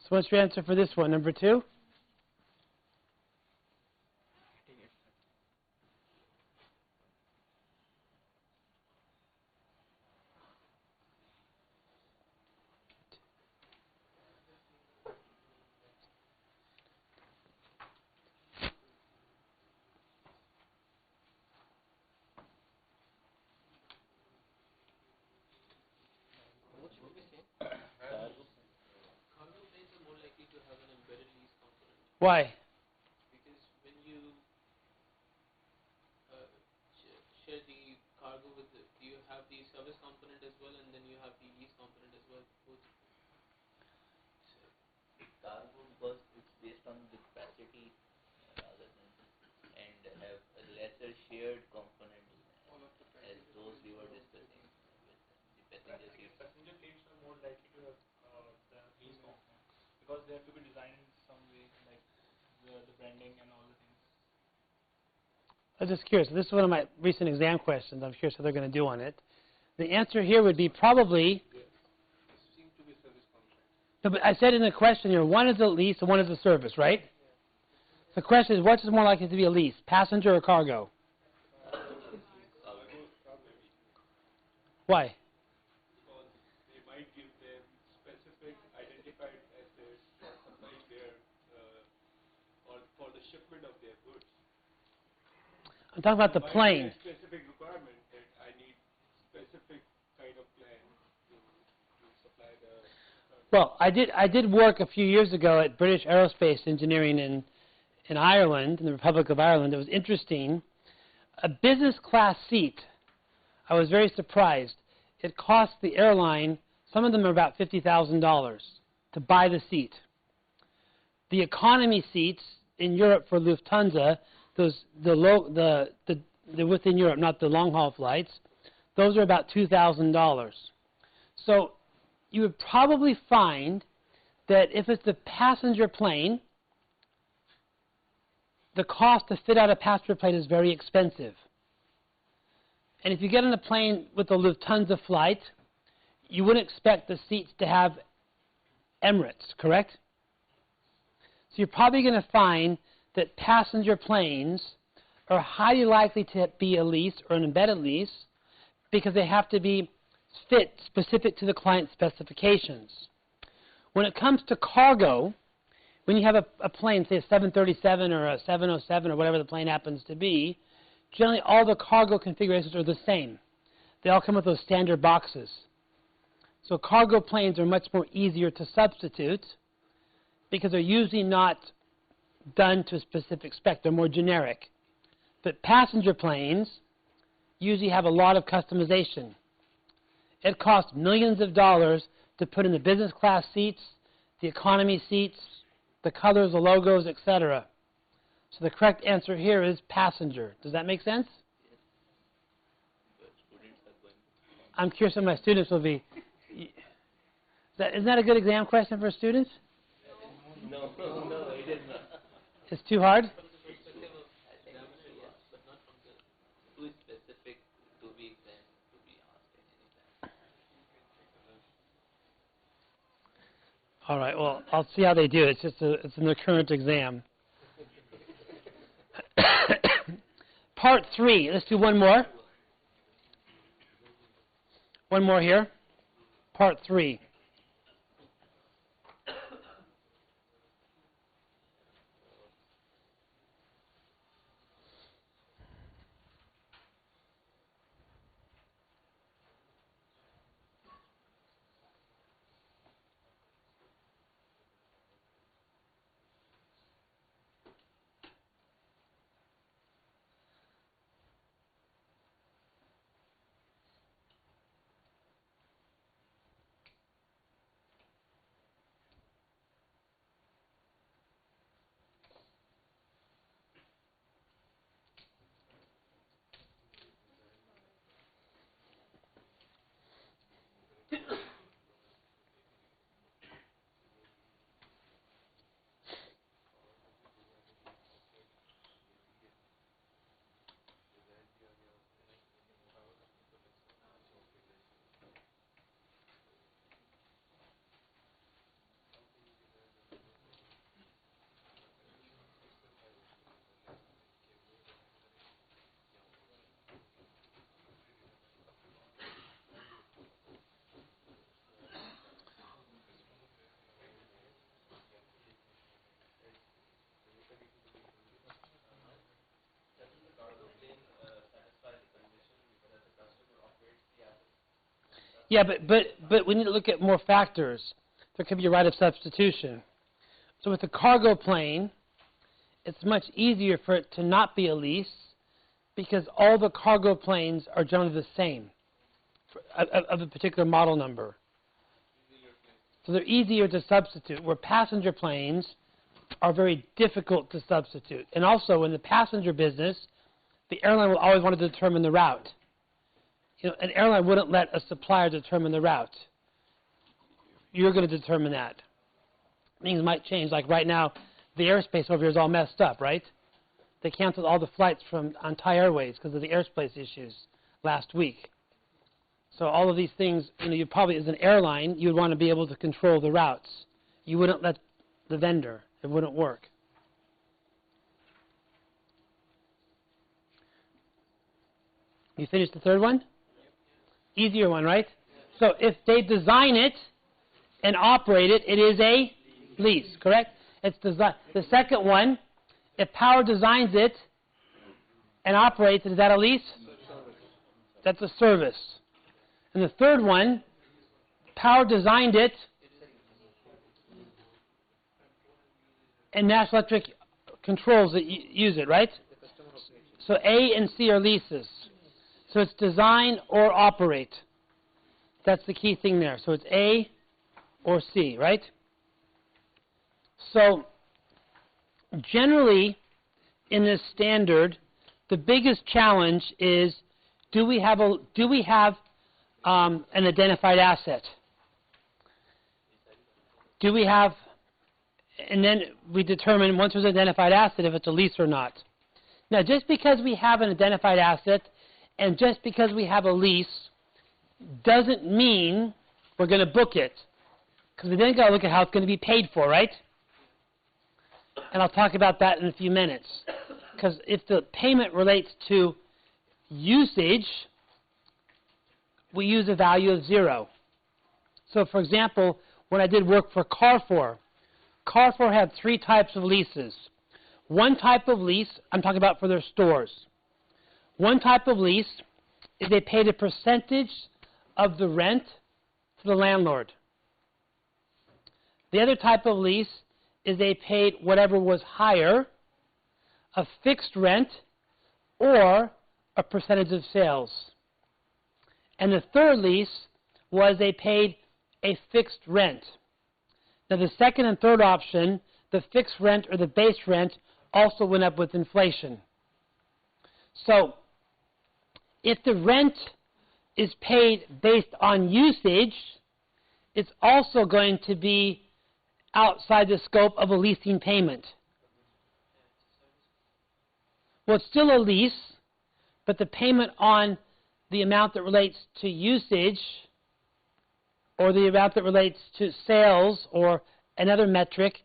So what's your answer for this one, number 2? Why? Because when you share the cargo with you have the service component as well, and then you have the lease component as well. Both. Cargo, because it's based on the capacity rather than, and have a lesser shared component as those we were discussing with the passenger seats. Passenger seats are more likely to have the lease component because they have to be designed in some way, like the branding and all the things. I'm just curious. This is one of my recent exam questions. I'm curious what they're going to do on it. The answer here would be probably. Seem to be service contract. No, but I said in the question here, one is a lease and one is a service, right? The question is, what is more likely to be a lease, passenger or cargo? Why? Because they might give them specific identified assets supplying their or for the shipment of their goods. I'm talking about the Might be plane. a specific requirement that I need specific kind of plan to supply the. Well, I did work a few years ago at British Aerospace Engineering in Ireland, in the Republic of Ireland. It was interesting. A business class seat, I was very surprised. It cost the airline, some of them are about $50,000 to buy the seat. The economy seats in Europe for Lufthansa, they're within Europe, not the long haul flights, those are about $2,000. So you would probably find that if it's a passenger plane, the cost to fit out a passenger plane is very expensive. And if you get on a plane with a Lufthansa flight, you wouldn't expect the seats to have Emirates, correct? So you're probably going to find that passenger planes are highly likely to be a lease or an embedded lease because they have to be fit specific to the client's specifications. When it comes to cargo, when you have a plane, say a 737 or a 707 or whatever the plane happens to be, generally all the cargo configurations are the same. They all come with those standard boxes. So cargo planes are much more easier to substitute because they're usually not done to a specific spec. They're more generic. But passenger planes usually have a lot of customization. It costs millions of dollars to put in the business class seats, the economy seats, the colors, the logos, etc. So the correct answer here is passenger. Does that make sense? I'm curious what my students will be. Isn't that a good exam question for students? No, it is not. It's too hard? From the perspective of examiner, yes, but not from the too specific to be exam to be asked in any exam. All right, well, I'll see how they do. It's in the current exam. Part 3. Let's do one more. One more here. Part 3. Yeah, but we need to look at more factors. There could be a right of substitution. So with a cargo plane, it's much easier for it to not be a lease because all the cargo planes are generally the same of a particular model number. So they're easier to substitute, where passenger planes are very difficult to substitute. And also, in the passenger business, the airline will always want to determine the route. You know, an airline wouldn't let a supplier determine the route. You're going to determine that. Things might change. Like right now, the airspace over here is all messed up, right? They canceled all the flights on Thai Airways because of the airspace issues last week. So all of these things, you know, you probably, as an airline, you would want to be able to control the routes. You wouldn't let the vendor. It wouldn't work. You finished the third one? Easier one, right? So if they design it and operate it, it is a lease, correct? It's design. The second one, if Power designs it and operates it, is that a lease? That's a service. And the third one, Power designed it and National Electric controls that use it, right? So A and C are leases. So it's design or operate. That's the key thing there. So it's A or C, right? So generally, in this standard, the biggest challenge is do we have an identified asset? Do we have, and then we determine once there's an identified asset if it's a lease or not. Now, just because we have an identified asset and just because we have a lease doesn't mean we're going to book it, because we then got to look at how it's going to be paid for, right? And I'll talk about that in a few minutes. Because if the payment relates to usage, we use a value of 0. So, for example, when I did work for Carrefour had 3 types of leases. One type of lease, I'm talking about for their stores. One type of lease is they paid a percentage of the rent to the landlord. The other type of lease is they paid whatever was higher, a fixed rent, or a percentage of sales. And the third lease was they paid a fixed rent. Now the second and third option, the fixed rent or the base rent, also went up with inflation. So if the rent is paid based on usage, it's also going to be outside the scope of a leasing payment. Well, it's still a lease, but the payment on the amount that relates to usage or the amount that relates to sales or another metric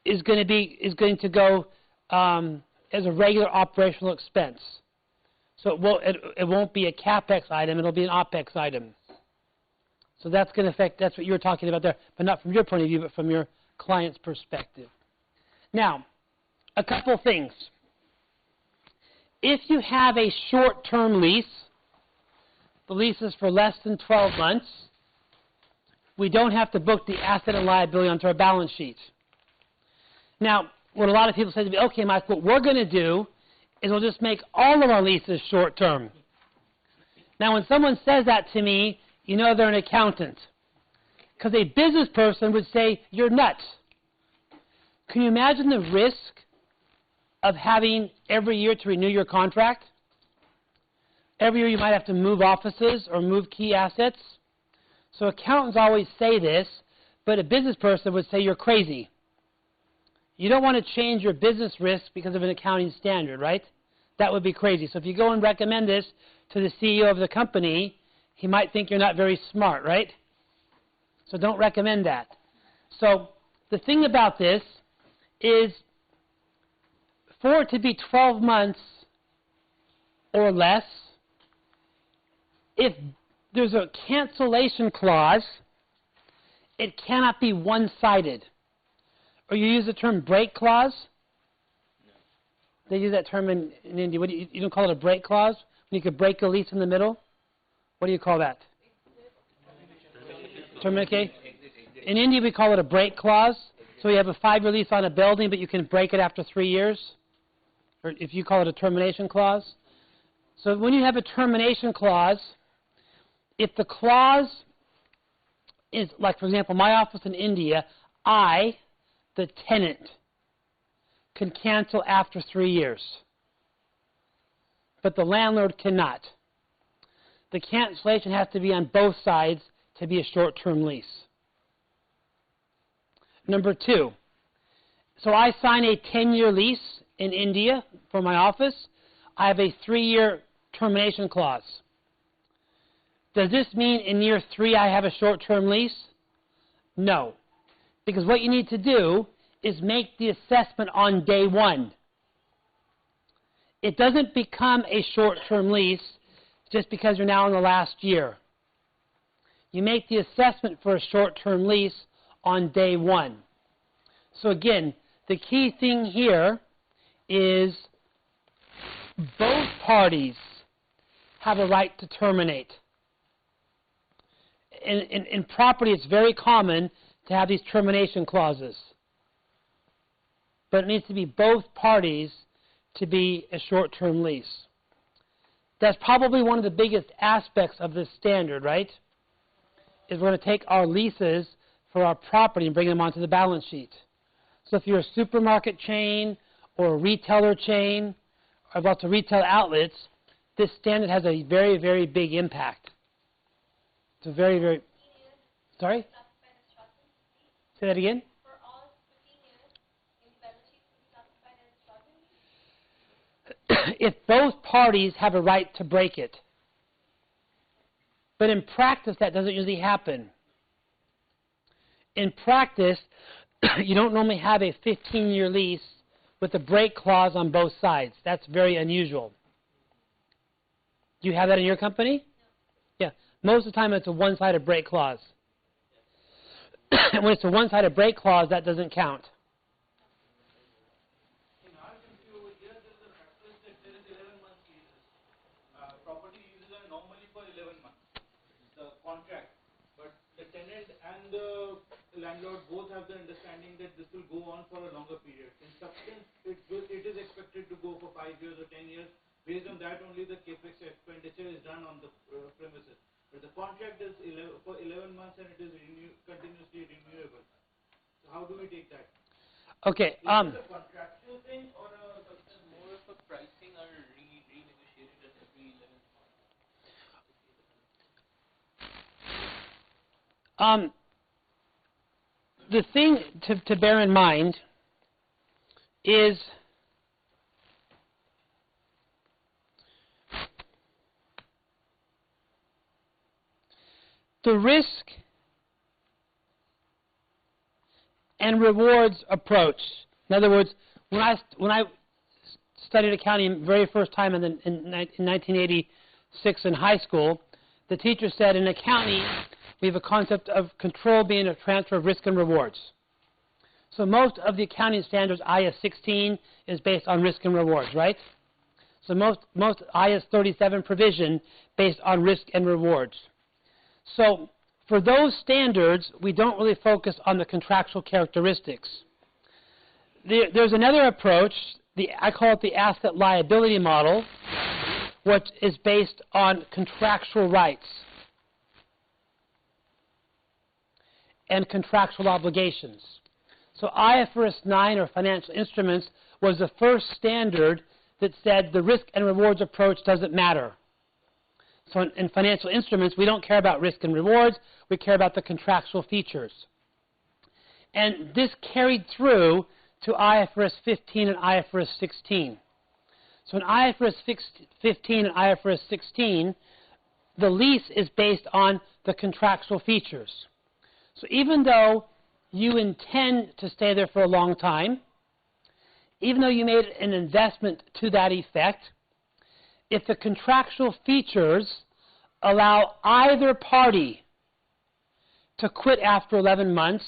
is going to go as a regular operational expense. So it won't be a CapEx item, it'll be an OpEx item. So that's going to affect, that's what you were talking about there, but not from your point of view, but from your client's perspective. Now, a couple things. If you have a short-term lease, the lease is for less than 12 months, we don't have to book the asset and liability onto our balance sheet. Now, what a lot of people say to me, okay, Mike, what we're going to do is we'll just make all of our leases short-term. Now, when someone says that to me, you know they're an accountant. Because a business person would say, you're nuts. Can you imagine the risk of having every year to renew your contract? Every year you might have to move offices or move key assets. So accountants always say this, but a business person would say you're crazy. You don't want to change your business risk because of an accounting standard, right? That would be crazy. So if you go and recommend this to the CEO of the company, he might think you're not very smart, right? So don't recommend that. So the thing about this is for it to be 12 months or less, if there's a cancellation clause, it cannot be one-sided. Or you use the term break clause? No. They use that term in India. You don't call it a break clause? When you could break a lease in the middle? What do you call that? Termination. In India, we call it a break clause. So you have a 5-year lease on a building, but you can break it after 3 years. Or if you call it a termination clause. So when you have a termination clause, if the clause is, like for example, my office in India, I, the tenant, can cancel after 3 years. But the landlord cannot. The cancellation has to be on both sides to be a short-term lease. Number 2, so I sign a 10-year lease in India for my office. I have a 3-year termination clause. Does this mean in year 3 I have a short-term lease? No. Because what you need to do is make the assessment on day 1. It doesn't become a short-term lease just because you're now in the last year. You make the assessment for a short-term lease on day 1. So again, the key thing here is both parties have a right to terminate. In property, it's very common to have these termination clauses. But it needs to be both parties to be a short-term lease. That's probably one of the biggest aspects of this standard, right? Is we're going to take our leases for our property and bring them onto the balance sheet. So if you're a supermarket chain or a retailer chain or lots of retail outlets, this standard has a very, very big impact. It's a very, very... Sorry? Say that again? For all 15 years, in the balance sheet will be classified as a short-term lease? If both parties have a right to break it. But in practice, that doesn't usually happen. In practice, you don't normally have a 15-year lease with a break clause on both sides. That's very unusual. Do you have that in your company? No. Yeah. Most of the time, it's a one-sided break clause. And when it's a one-sided break clause, that doesn't count. In our country over here, there is a practice that there is 11-month leases. Property leases are normally for 11 months, the contract. But the tenant and the landlord both have the understanding that this will go on for a longer period. In substance, it is expected to go for 5 years or 10 years. Based on that, only the capex expenditure is done on the premises. But the contract is for 11 months and it is continuously renewable. So how do we take that? Okay. Is it a contractual thing or More of a pricing or renegotiated at every 11 months? The thing to bear in mind is the risk and rewards approach. In other words, when I studied accounting very first time in 1986 in high school, the teacher said in accounting we have a concept of control being a transfer of risk and rewards. So most of the accounting standards, IAS 16, is based on risk and rewards, right? So most IAS 37 provision based on risk and rewards. So for those standards, we don't really focus on the contractual characteristics. There's another approach, I call it the asset liability model, which is based on contractual rights and contractual obligations. So IFRS 9, or financial instruments, was the first standard that said the risk and rewards approach doesn't matter. So in financial instruments, we don't care about risk and rewards, we care about the contractual features. And this carried through to IFRS 15 and IFRS 16. So in IFRS 15 and IFRS 16, the lease is based on the contractual features. So even though you intend to stay there for a long time, even though you made an investment to that effect, if the contractual features allow either party to quit after 11 months,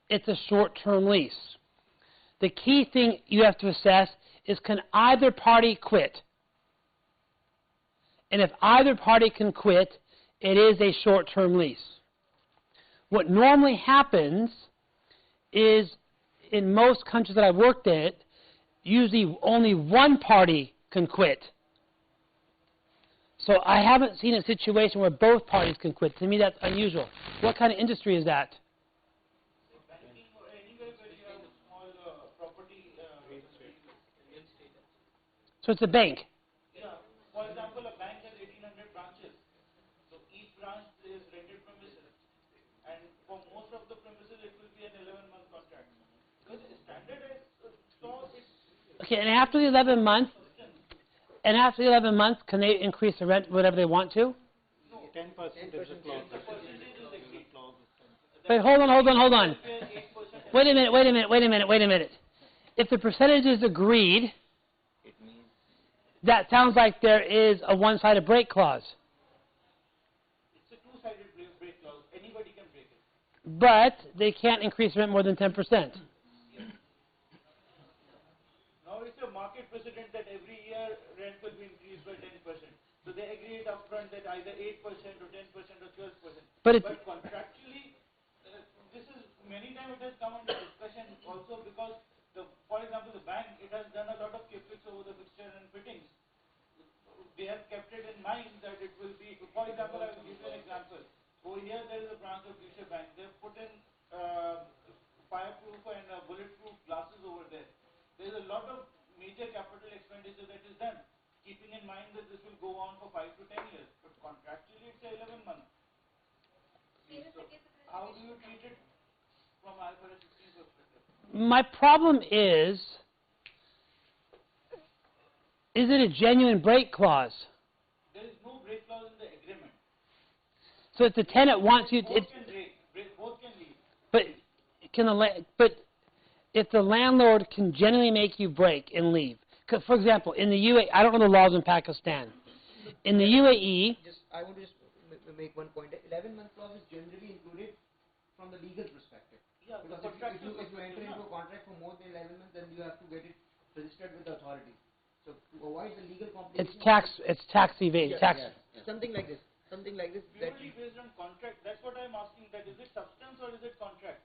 it's a short-term lease. The key thing you have to assess is, can either party quit? And if either party can quit, it is a short-term lease. What normally happens is, in most countries that I've worked in, usually only one party can quit. So I haven't seen a situation where both parties can quit. To me, that's unusual. What kind of industry is that? Banking or anywhere where you have a small property. So it's a bank. Yeah. For example, a bank has 1,800 branches. So each branch is rented premises. And for most of the premises, it will be an 11-month contract. Because standardized clause is Okay, and after the 11 months, can they increase the rent whatever they want to? 10% is the clause. Wait, hold on. Wait a minute. If the percentage is agreed, It means that sounds like there is a one-sided break clause. it's a two-sided break clause. Anybody can break it. But they can't increase rent more than 10%. Now it's a market precedent that every year rent will be increased by 10%. So they agree it upfront that either 8% or 10% or 12%. But it's contractually, this is many times it has come under discussion also because, for example, the bank, it has done a lot of capex over the fixture and fittings. They have kept it in mind that it will be, for example, I will give you an example. Over here there is a branch of Leases Bank. They have put in fireproof and bulletproof glasses over there. There is a lot of major capital expenditure that is done, keeping in mind that this will go on for 5 to 10 years. But contractually it's 11 months. So how do you treat it from IFRS 16 perspective? my problem is it a genuine break clause? There is no break clause in the agreement. So if the tenant wants you, Both can break, both can leave. but if the landlord can genuinely make you break and leave, 'cause for example, in the UAE, I don't know the laws in Pakistan. In the UAE, I want to just make one point. 11-month clause is generally included from the legal perspective. Yeah, Because the if you enter into a contract for more than 11 months, then you have to get it registered with the authority. So to avoid the legal complications, it's tax evasion, tax. something like this. Purely based on contract. That's what I'm asking. That is it substance or is it contract?